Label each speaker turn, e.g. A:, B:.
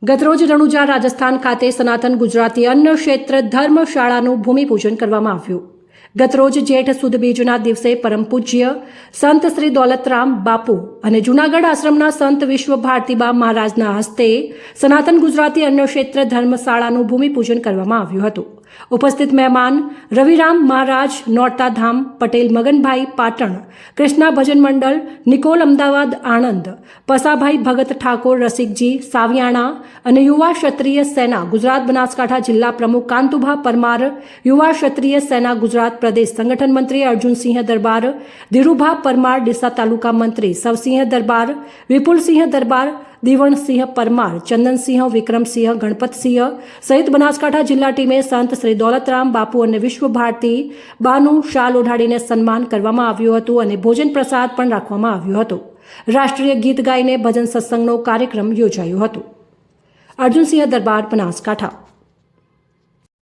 A: ગતરોજ રણુજા રાજસ્થાન ખાતે સનાતન ગુજરાતી અન્ય ક્ષેત્ર ધર્મશાળાનું ભૂમિપૂજન કરવામાં આવ્યું. ગતરોજ જેઠ સુદ બીજના દિવસે પરમ પૂજ્ય સંત શ્રી દોલતરામ બાપુ અને જૂનાગઢ આશ્રમના સંત વિશ્વ ભારતીબા મહારાજના હસ્તે સનાતન ગુજરાતી અન્ય ક્ષેત્ર ધર્મશાળાનું ભૂમિપૂજન કરવામાં આવ્યું હતું. ઉપસ્થિત મહેમાન રવિરામ મહારાજ નોરતાધામ, પટેલ મગનભાઈ પાટણ, કૃષ્ણા ભજન મંડળ, નિકોલ અમદાવાદ આણંદ, પસાભાઈ ભગત ઠાકોર રસિકજી સાવિયાણા અને યુવા ક્ષત્રિય સેના ગુજરાત બનાસકાંઠા જિલ્લા પ્રમુખ કાંતુભા પરમાર, યુવા ક્ષત્રિય સેના ગુજરાત પ્રદેશ સંગઠન મંત્રી અર્જુનસિંહ દરબાર, ધીરુભા પરમાર ડીસા તાલુકા મંત્રી સવસિંહ દરબાર, વિપુલસિંહ દરબાર, દીવણસિંહ પરમાર, ચંદનસિંહ, વિક્રમસિંહ, ગણપતસિંહ સહિત બનાસકાંઠા જિલ્લા ટીમે સંત શ્રી દોલતરામ બાપુ અને વિશ્વ ભારતી બાનું શાલ ઓઢાડીને સન્માન કરવામાં આવ્યું હતું અને ભોજન પ્રસાદ પણ રાખવામાં આવ્યો હતો. રાષ્ટ્રીય ગીત ગાઈને ભજન સત્સંગનો કાર્યક્રમ યોજાયો હતો. અર્જુનસિંહ દરબાર, બનાસકાંઠા.